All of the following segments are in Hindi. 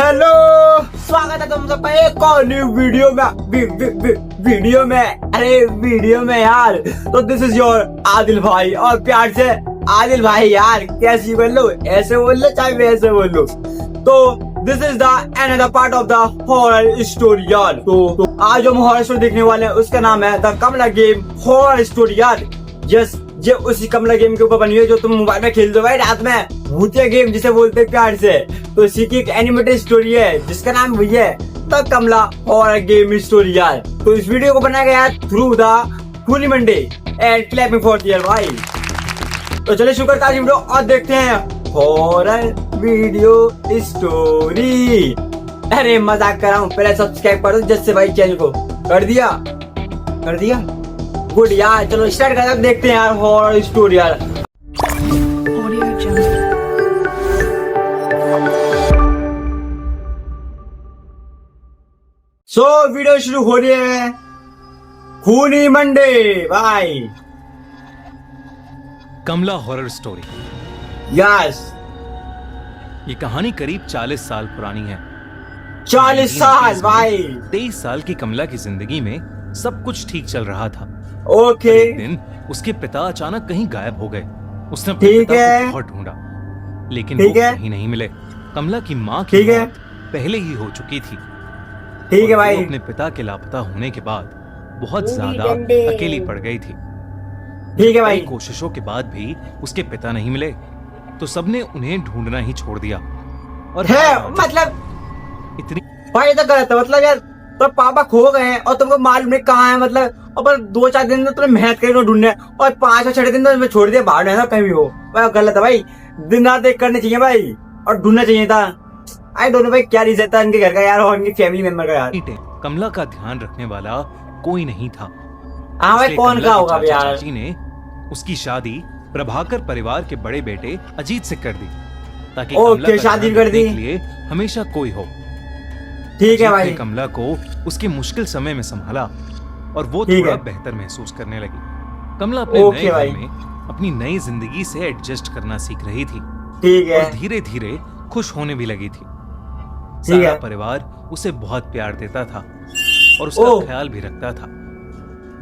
हेलो, स्वागत है तुम सबका एक और न्यू वीडियो में वीडियो में यार। तो दिस इज योर आदिल भाई और प्यार से आदिल भाई यार। कैसी बोल लो, ऐसे बोल लो चाहे वैसे बोल लो। तो this is the another part of the horror story यार। तो आज हम हॉरर स्टोरी देखने वाले हैं, उसका नाम है the Kamla game horror story यार। यस, ये उसी कमला गेम के ऊपर बनी है जो तुम मोबाइल में खेलते हो भाई रात में, भूतिया गेम जिसे बोलते हैं प्यार से। तो इसी की एक एनिमेटेड स्टोरी है जिसका नाम वही है the Kamla horror game story यार। तो इस वीडियो को बनाया गया through the fully Monday and clapping for year भाई। तो चलिए शुरू करता वीडियो और देखते हैं हॉरर वीडियो स्टोरी। अरे मजाक कर रहा हूँ, पहले सब्सक्राइब कर दो जैसे भाई चैनल को। कर दिया गुड यार। चलो स्टार्ट करते हैं, देखते हैं यार हॉरर स्टोरी यार। सो वीडियो शुरू हो रही है खूनी मंडे भाई। कमला हॉरर स्टोरी। यस, ये कहानी करीब 40 साल पुरानी है। 40 साल भाई। 23 साल की कमला की जिंदगी में सब कुछ ठीक चल रहा था। ओके। एक दिन उसके पिता अचानक कहीं गायब हो गए। उसने अपने ठीक पिता है। को बहुत ढूंढा, लेकिन ठीक वो है। कहीं नहीं मिले। कमला की माँ की ठीक है। मौत पहले ही हो चुकी थी। ठीक है और भाई। वो अपने पिता के लापता होने के बाद बहुत ज्यादा अकेली पड़ गई थी। ठीक है भाई। कई कोशिशों के बाद भी उसके पिता नहीं मिले, तो सबने उन्हें ढूंढना ही छोड़ दिया। और है मतलब इतनी भाई ये तो गलत है। मतलब यार तो पापा खो गए हैं और तुमको मालूम नहीं कहाँ है। मतलब और 2-4 दिन में तुमने मेहनत करी ढूंढने और 5-6 दिन में छोड़ दिया बाहर ना कहीं भी हो। भाई गलत है भाई, दिन रात एक करने चाहिए भाई और ढूंढना चाहिए था। आई डोंट नो भाई क्या रीजन था इनके घर का यार और इनकी फैमिली मेंबर का यार। कमला का ध्यान रखने वाला कोई नहीं था। हाँ भाई इसलिए कौन कमला का के होगा चाचा यार। चाची ने उसकी शादी प्रभाकर परिवार के बड़े बेटे अजीत से कर दी, ताकि ओके, कमला का शादी ध्यान कर रखने दी। के लिए हमेशा कोई हो। ठीक है अजीत भाई। ने कमला को उसके मुश्किल समय में संभाला और वो ठीक थोड़ा है। बेहतर महसूस करने लगी। कमला अपने ओके नए घर भाई। में अपनी नई जिंदगी से एडजस्ट करना सीख रही थी ठीक है। और धीरे धीरे खुश होने भी लगी थी। ठीक सारा है। परिवार उसे बहुत प्यार देता था और उसका ओह। ख्याल भी रखता था।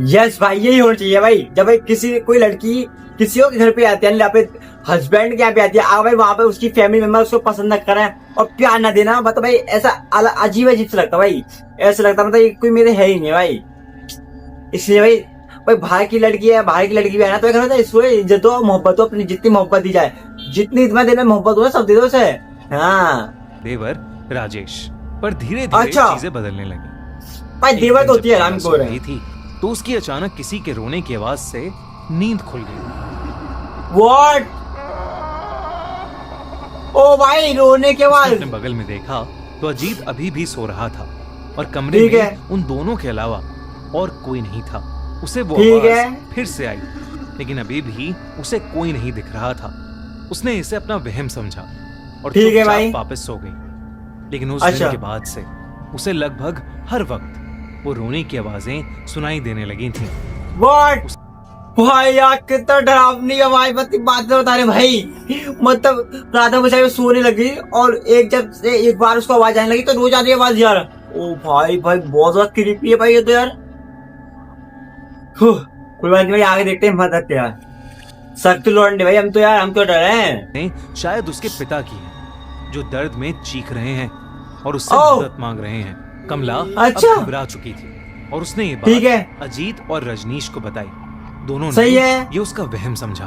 यस भाई, यही होना चाहिए भाई। जब भाई कोई लड़की किसी और के घर पे आती है, अपने हस्बैंड के यहाँ पे आती है, भाई वहाँ पे उसकी फैमिली मेंबर उसको पसंद न करें और प्यार न देना, मतलब भाई ऐसा अजीब अजीब से लगता भाई। ऐसा लगता मतलब ये कोई मेरे है ही नहीं भाई। इसलिए भाई बाहर की लड़की है ना, तो कहना था इसको इज्जत दो मोहब्बत दो, अपनी जितनी मोहब्बत दी जाए, जितनी तुम्हें देना मोहब्बत हो सब दे दो उसे। हाँ देवर राजेश। पर धीरे धीरे अच्छा। चीजें बदलने लगी। भाई एक देवर दिन तो होती है जब राम कमला को सो रही थी तो उसकी अचानक किसी के रोने की आवाज से नींद खुल गई। व्हाट? ओ भाई रोने के बाद उसने अपने बगल में देखा तो अजीत अभी भी सो रहा था और कमरे ठीक में है। उन दोनों के अलावा और कोई नहीं था। उसे वो ठीक है। आवाज फिर से आई, लेकिन अभी भी उसे कोई नहीं दिख रहा था। उसने इसे अपना वहम समझा और ठीक है भाई। चुपचाप वापस सो गई। लेकिन उस अच्छा। दिन के बाद से उसे लगभग हर वक्त वो रोने की आवाजें सुनाई देने लगी थी। व्हाट? भाई यार कितना डरावनी आवाज बात बता रहे भाई। मतलब रात में मुझे सोने लगी और एक बार उसको आवाज आने लगी तो रोज आ रही है आवाज यार। ओ भाई बहुत ज्यादा क्रीपी है भाई ये तो यार। कोई बात नहीं भाई, आगे देखते हैं मदद यार। सख्त लौंडे भाई हम तो डर रहे हैं। ने शायद उसके पिता की है, जो दर्द में चीख रहे हैं और उससे ओह। मदद मांग रहे हैं। कमला अच्छा। अब घबरा चुकी थी और उसने ये ठीक है। बात अजीत और रजनीश को बताई। दोनों सही ने है। ये उसका वहम समझा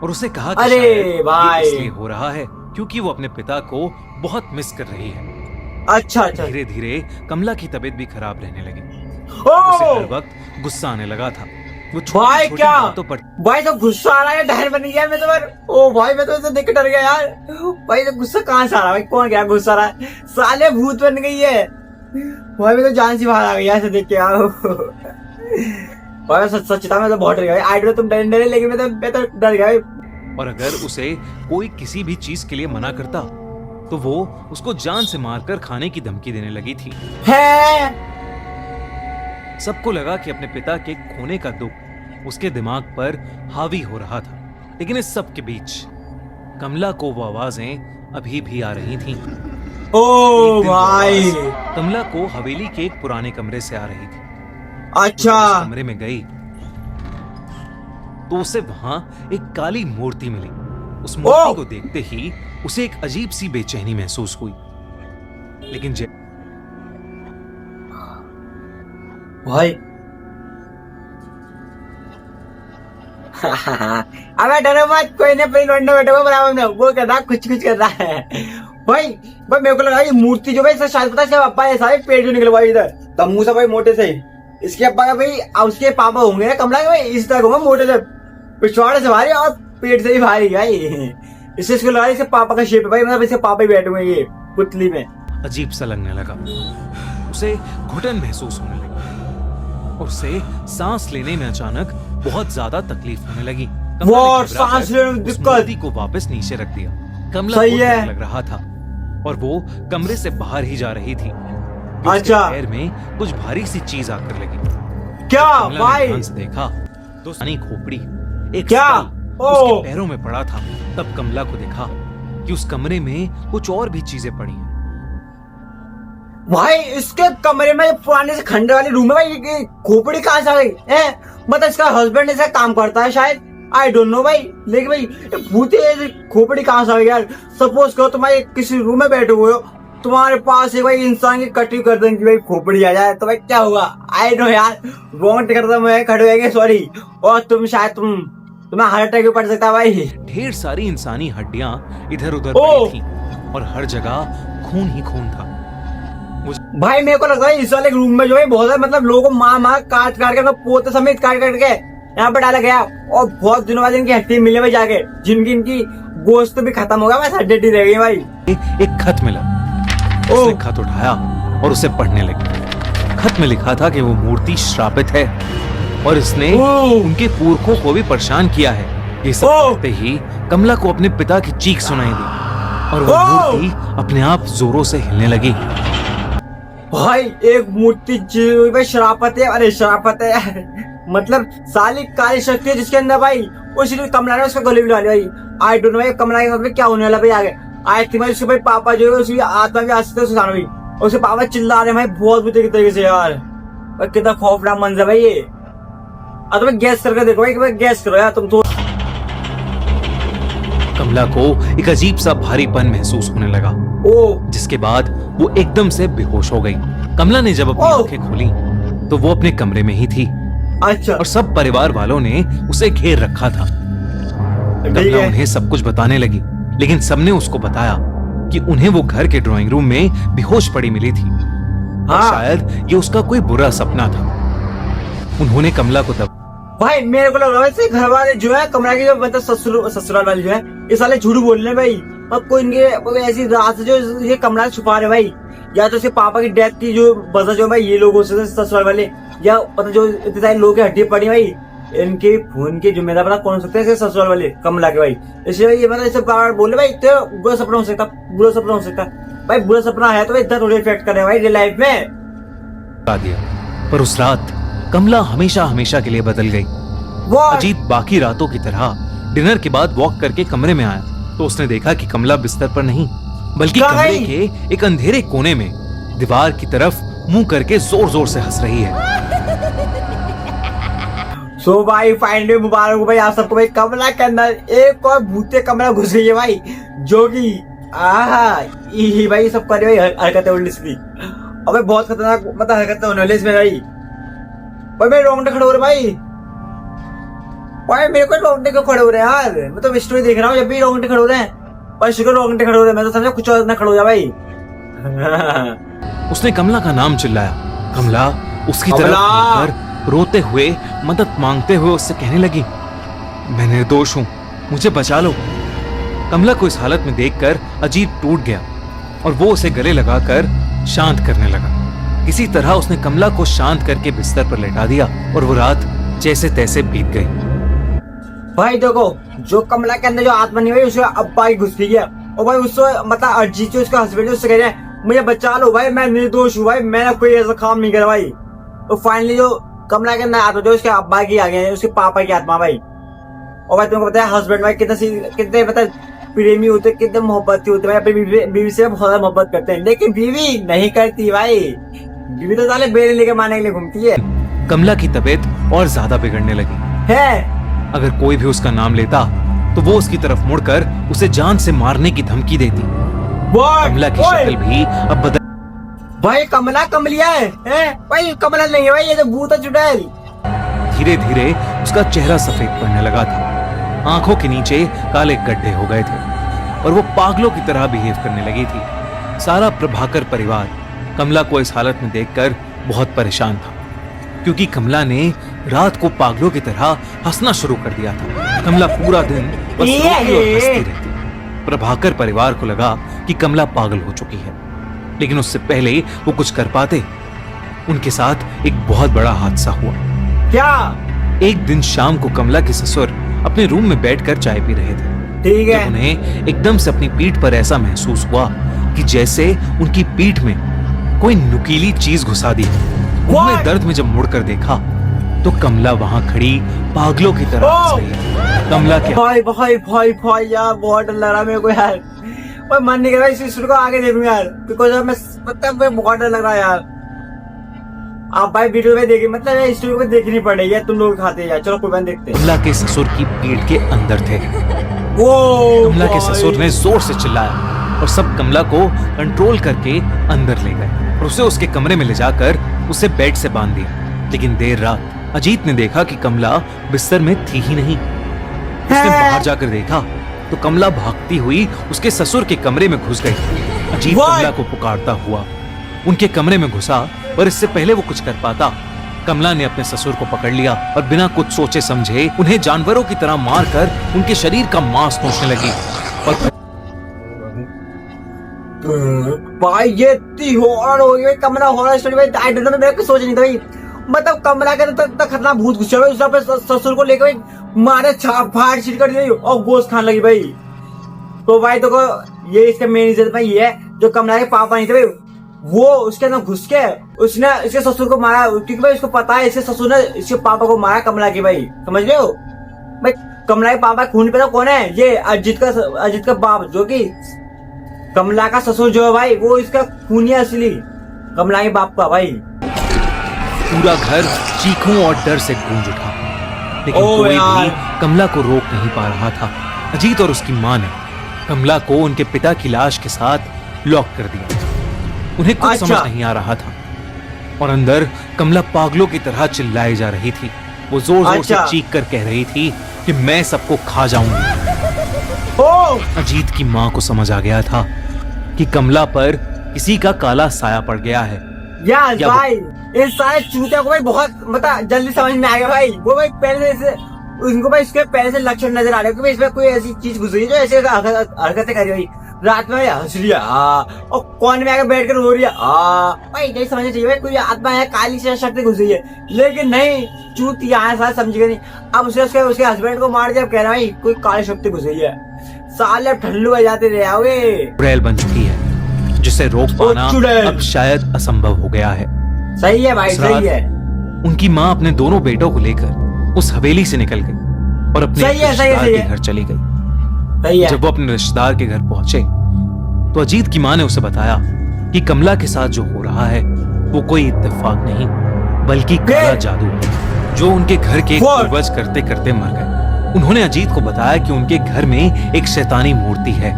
और उसे कहा कि अरे शायद ये भाई। इसलिए हो रहा है क्योंकि वो अपने पिता को बहुत मिस कर रही है। अच्छा। धीरे धीरे कमला की तबीयत भी खराब रहने लगी। उसे हर ओ वक्त गुस्सा आने लगा था। वो भाई छोटी क्या? बातों पर भाई तो गुस्सा आ रहा है, डर बन गया मैं तो यार। ओ भाई मैं तो इसे देख के डर गया यार। भाई तो गुस्सा कहाँ से आ रहा है भाई? कौन क्या गुस्सा आ रहा है? साले भूत बन गई है भाई। मैं तो जान से बाहर आ गई ऐसे देख के यार। भाई सच्चता में तो बहुत डर गया भाई। आइडिया तुम डरे लेकिन मैं तो डर गया भाई। और अगर उसे कोई किसी भी चीज के लिए मना करता तो वो उसको जान से मारकर खाने की धमकी देने लगी थी। है सबको लगा कि अपने पिता के खोने का दुख उसके दिमाग पर हावी हो रहा था, लेकिन इस सब के बीच कमला को वो आवाजें अभी भी आ रही थीं। ओ एक दिन वो भाई, आवाज कमला को हवेली के एक पुराने कमरे से आ रही थी। अच्छा। वो जब उस कमरे में गई तो उसे वहां एक काली मूर्ति मिली। उस मूर्ति को देखते ही उसे एक अजीब सी बेचैनी महसूस हुई। लेकिन भाई अबे डरो मत, कोई नहीं, अपनी लौंडा बैठा हुआ बराबर में, वो कर रहा कुछ कुछ कर रहा है। भाई भाई मेरे को लगा ये मूर्ति जो भाई इसका शायद पता है इसका अब्बा ऐसा है, पेट जो निकल भाई इधर तम्बू से भाई मोटे से इसके अब्बा का भाई, उसके पापा होंगे ना कमला के भाई, इस तरह होंगे मोटे से, पिछवाड़े से भारी और पेट से ही भारी भाई। इससे इसको लगा इसके पापा का शेप है भाई, मतलब इसके पापा ही बैठे हुए ये पुतली में। अजीब सा लगने लगा, उसे घुटन महसूस होने लगी और उसे सांस लेने में अचानक बहुत ज्यादा तकलीफ होने लगी। वो सांस लेने में दिक्कत, मूर्ति को वापस नीचे रख दिया। कमला को डर लग रहा था और वो कमरे से बाहर ही जा रही थी। अच्छा, पैर में कुछ भारी सी चीज आकर लगी। क्या भाई? ध्यान से देखा तो सानी खोपड़ी एक क्या उसके पैरों में पड़ा था। तब कमला को देखा कि उस कमरे में कुछ और भी चीजें पड़ी हैं। भाई इसके कमरे में पुराने से खंडर वाली रूम है भाई, ये खोपड़ी कहाँ से आ गई है? मतलब इसका हस्बैंड ऐसा काम करता है शायद, आई डोंट नो भाई, लेकिन भाई भूते खोपड़ी कहाँ से आ गई यार? सपोज करो तुम किसी रूम में बैठे हुए हो, तुम्हारे पास एक भाई इंसान की कटी कर देंगे भाई खोपड़ी आ जाए तो भाई क्या होगा? आई नो यार, रॉन्ग करता मैं खड़े होंगे, सॉरी। और तुम शायद तुम्हें हार्ट अटैक भी पड़ सकता है भाई। ढेर सारी इंसानी हड्डियां इधर उधर पड़ी थी और हर जगह खून ही खून था। भाई मेरे को लगता है इस वाले रूम में जो है बहुत है, मतलब लोगों को मार काट के, मतलब पोते समेत काट के यहाँ पे डाला गया और बहुत दिनों बाद इनकी हड्डी मिले भाई जाके, जिनकी इनकी गोश्त भी खत्म हो गया, बस हड्डी रह गई भाई। एक खत मिला, उसने खत उठाया और उसे पढ़ने लगी। खत में लिखा था कि वो मूर्ति श्रापित है और इसने उनके पुरखों को भी परेशान किया है। ये सब कहते ही कमला को अपने पिता की चीख सुनाई दी और वो मूर्ति अपने आप जोरों से हिलने लगी। भाई एक मूर्ति शराफत है, अरे शराफत है मतलब साली काली शक्ति है जिसके अंदर भाई, उसी कमला ने उसका गले भी डाली भाई। आई डोंट नो भाई कमला के साथ में क्या होने वाला भाई आगे। आई थिंक भाई उसके भाई पापा जो है उसकी आत्मा भी आ सकते है भाई, और उसके पापा चिल्ला रहे हैं भाई बहुत बुरे तरीके से यार। भाई कितना खौफनाक मंजर भाई ये। अब तुम्हें गैस करके देखो भाई, गैस करो यार तुम तो। कमला को एक अजीब सा भारीपन महसूस होने लगा, जिसके बाद वो एकदम से बेहोश हो गई। कमला ने जब अपनी आंखें खोली तो वो अपने कमरे में ही थी। अच्छा। और सब परिवार वालों ने उसे घेर रखा था। कमला उन्हें सब कुछ बताने लगी, लेकिन सबने उसको बताया कि उन्हें वो घर के ड्राइंग रूम में बेहोश पड़ी मिली थी। और शायद ये उसका कोई बुरा सपना था। उन्होंने कमला को तब भाई मेरे को लग रहा है घर वाले जो है कमला की जो मतलब ससुराल वाले जो है इस वाले झूठ बोल रहे भाई। अब कोई इनके ऐसी रात जो ये कमला छुपा रहे भाई, या तो इसके पापा की डेथ की जो वजह जो भाई ये लोग हो सकते ससुराल वाले, या मतलब जो इतने सारे लोग की हड्डी पड़ी भाई इनके खून के जिम्मेदार पता कौन हो सकते हैं? ससुराल वाले कमला के भाई। इसलिए ये मतलब सब बोले भाई तो बुरा सपना हो सकता, बुरा सपना हो सकता भाई। बुरा सपना है तो भाई इतना थोड़ी इफेक्ट करे भाई रियल लाइफ में। पर उस रात कमला हमेशा हमेशा के लिए बदल गई। अजीत बाकी रातों की तरह डिनर के बाद वॉक करके कमरे में आया तो उसने देखा कि कमला बिस्तर पर नहीं बल्कि कमरे के एक अंधेरे कोने में दीवार की तरफ मुंह करके जोर जोर से हंस रही है। सो भाई फाइनली मुबारक हो भाई आप सबको भाई, कमला के अंदर एक और भूते कमला घुस गई है भाई, जो कि भाई सब करे भाई हरकतें उल्टी सीधी। अबे बहुत खतरनाक मतलब हरकतें होने वाली इसमें भाई। भाई रोंगटे खड़े हो रहे भाई, मेरे को रोंगटे क्यों खड़े हो रहे हैं यार? मैं तो स्टोरी देख रहा हूँ जब भी रोंगटे खड़े हो रहे हैं, पर शुक्र रोंगटे खड़े हो रहे हैं, मैं तो समझा कुछ और ना खड़े हो जा भाई। उसने कमला का नाम चिल्लाया। कमला उसकी तरफ रोते हुए मदद मांगते हुए उससे कहने लगी, मैं निर्दोष हूं, मुझे बचा लो। कमला को इस हालत में देखकर अजीत टूट गया और वो उसे गले लगाकर शांत करने लगा। किसी तरह उसने कमला को शांत करके बिस्तर पर लेटा दिया और वो रात जैसे तैसे बीत गई। भाई देखो जो कमला के अंदर जो आत्मा नहीं हुई उसके अब्बा ही घुस गई है, और भाई उसको मतलब अजीत जो उसका हस्बैंड उससे कह रहे हैं मुझे बचा लो भाई, मैं निर्दोष हूँ भाई, मैंने कोई ऐसा काम नहीं करा भाई। तो फाइनली जो कमला के अंदर आत्मा जो उसके अब्बा की आ गए, उसके पापा की आत्मा भाई। और भाई तुमको पता है हस्बैंड भाई कितने मतलब प्रेमी होते कितने मोहब्बती होते भाई, अपनी बीवी से बहुत ज्यादा मोहब्बत करते हैं, लेकिन बीवी नहीं करती भाई। बीवी तो साले बेरे लेके मारने के लिए घूमती है। कमला की तबीयत और ज्यादा बिगड़ने लगी है अगर कोई भी उसका नाम लेता तो वो उसकी तरफ मुड़कर उसे जान से मारने की धमकी देती। कमला की शक्ल भी अब बदल भाई कमला कमलिया है भाई, कमला नहीं है भाई, ये तो भूत है चुड़ैल। धीरे धीरे उसका चेहरा सफेद पड़ने लगा था, आंखों के नीचे काले गड्ढे हो गए थे और वो पागलों की तरह बिहेव करने लगी थी। सारा प्रभाकर परिवार कमला को इस हालत में देखकर बहुत परेशान था, क्योंकि कमला ने रात को पागलों की तरह हंसना शुरू कर दिया था। कमला पूरा दिन बस रोती और हंसती रहती। प्रभाकर परिवार को लगा कि कमला पागल हो चुकी है, लेकिन उससे पहले वो कुछ कर पाते, उनके साथ एक बहुत बड़ा हादसा हुआ। क्या? एक दिन शाम को कमला के ससुर अपने रूम में बैठकर चाय पी रहे थे। ठीक है। जब उन्हें एकदम से अपनी पीठ पर ऐसा महसूस हुआ कि जैसे उनकी पीठ में कोई नुकीली चीज घुसा दी। उन्होंने दर्द में जब मुड़कर देखा तो कमला वहां खड़ी पागलों की तरह हंस रही है। कमला के भाई भाई भाई भाई यार बहुत डर लग रहा मेरे को यार, और मन नहीं कर रहा इस स्टोरी को आगे देखूं यार, बिकॉज मैं मतलब मैं बहुत डर लग रहा है यार। आप भाई वीडियो में देखिए, मतलब ये स्टोरी को देखनी पड़ेगी यार, तुम लोग खाते हैं यार। चलो कोई बात देखते हैं। कमला के ससुर की पीठ के अंदर थे। वो कमला के ससुर ने जोर से चिल्लाया और सब कमला को कंट्रोल करके अंदर ले गए और उसे उसके कमरे में ले जाकर उसे बेड से बांध दिया। लेकिन देर रात अजीत ने देखा कि कमला बिस्तर में थी ही नहीं। उसने बाहर जाकर देखा तो कमला भागती हुई उसके ससुर के कमरे में घुस गई। अजीत कमला को पुकारता हुआ उनके कमरे में घुसा, पर इससे पहले वो कुछ कर पाता, कमला ने अपने ससुर को पकड़ लिया और बिना कुछ सोचे समझे उन्हें जानवरों की तरह मारकर उनके शरीर का मांस नोचने लगी। और भाई ये इतनी हॉरर हो गई कमला हॉरर स्टोरी भाई, आई डोंट नो, मेरे को सोच नहीं था भाई। मतलब कमला के तो खतरनाक भूत घुस गया, उसने अपने ससुर को लेकर मारे छाप फाड़ छीट कर दी और गोश्त खाने लगी भाई। तो भाई देखो ये इसका मेन इज्जत भाई ये है, जो कमला के पापा नहीं थे भाई, वो उसके अंदर घुस के उसने इसके ससुर को मारा, क्योंकि भाई उसको पता है इसके ससुर ने इसके पापा को मारा कमला के भाई, समझ रहे हो भाई। कमला के पापा खून पे तो कौन है, ये अजीत का बाप, जो कि कमला का ससुर जो है भाई वो इसका खूनी है असली, कमला के बाप का भाई। पूरा घर चीखों और डर से गूंज उठा, लेकिन कोई भी कमला को रोक नहीं पा रहा था। अजीत और उसकी मां ने कमला को उनके पिता की लाश के साथ लॉक कर दिया। उन्हें कुछ समझ नहीं आ रहा था और अंदर कमला पागलों की तरह चिल्लाई जा रही थी। वो जोर जोर से चीख कर कह रही थी कि मैं सबको खा जाऊंगी। अजीत की मां को समझ आ गया था कि कमला पर किसी का काला साया पड़ गया है। यस भाई, इस सारे चूतिया को भाई बहुत मतलब जल्दी समझ में आ गया भाई। वो भाई पहले से उनको भाई इसके पहले से लक्षण नजर आ रहे हैं कि इसमें कोई ऐसी चीज घुस रही है जो ऐसे हरकतें कर रही है। रात में हंस रही है और कोने में आकर बैठ कर रो रही है भाई, नहीं समझना चाहिए भाई कोई आत्मा है, काली से शक्ति घुस रही है, लेकिन नहीं चूतिया है, साला समझेगा नहीं। अब उसके हस्बैंड को मार दिया, कह रहा है भाई कोई काली शक्ति घुस रही है। साले ठल्लू बजाते रहे आओगे। चुड़ैल बन चुकी है जिसे रोक पाना अब शायद असंभव हो गया है। सही है भाई, सही है। उनकी माँ अपने दोनों बेटों को लेकर उस हवेली से निकल गई और अपने रिश्तेदार के घर चली गई। जब वो अपने रिश्तेदार के घर पहुंचे तो अजीत की माँ ने उसे बताया कि कमला के साथ जो हो रहा है वो कोई इत्तेफाक नहीं बल्कि काला जादू है, जो उनके घर के पूर्वज करते करते मर गए। उन्होंने अजीत को बताया कि उनके घर में एक शैतानी मूर्ति है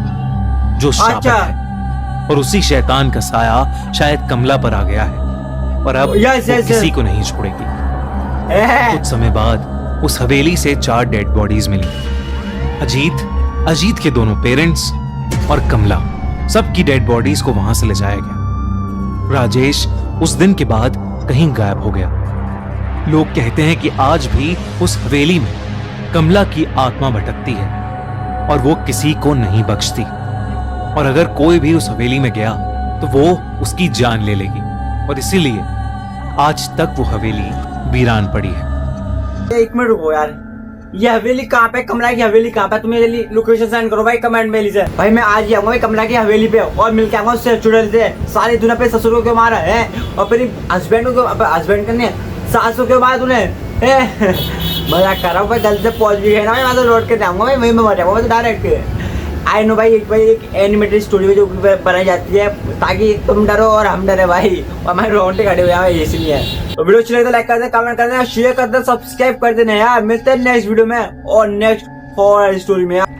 जो शापित है और उसी शैतान का साया शायद कमला पर आ गया है और अब वो किसी को नहीं छोड़ेगी। कुछ समय बाद उस हवेली से 4 डेड बॉडीज मिली। अजीत के दोनों पेरेंट्स और कमला, सबकी डेड बॉडीज को वहां से ले जाया गया। राजेश उस दिन के बाद कहीं गायब हो गया। लोग कहते हैं कि आज भी उस हवेली में कमला की आत्मा भटकती है और वो किसी को नहीं बख्शती, और अगर कोई भी उस हवेली में गया तो वो उसकी जान ले लेगी, और इसीलिए आज तक वो हवेली वीरान पड़ी है। 1 मिनट रुको यार, ये हवेली कहाँ पे, कमला की हवेली कहाँ पे? तुम्हें जल्दी लोकेशन सेंड करो भाई कमेंट में से। भाई मैं आज ही आऊंगा भाई कमला की हवेली पे और मिल के आऊंगा उससे चुड़ैल से। सारी दुनिया पे ससुर को क्यों मारा है और फिर हस्बैंड को, हस्बैंड करने सास को क्यों मारा तूने? मजाक कर रहा हूँ भाई, गलती से पहुंच भी गए ना भाई, मैं तो रोड के आऊंगा भाई, वहीं में मर जाऊंगा मैं तो डायरेक्ट। आई नो भाई एक एनिमेटेड स्टोरी में जो बनाई जाती है ताकि तुम डरो और हम डरे भाई, और हमारे रोंगटे खड़े हुए हैं इसलिए। तो वीडियो अच्छी लगे तो लाइक कर दे, कमेंट कर दे, शेयर कर दे, सब्सक्राइब कर देना यार। मिलते हैं नेक्स्ट वीडियो में और नेक्स्ट हॉरर स्टोरी में यार।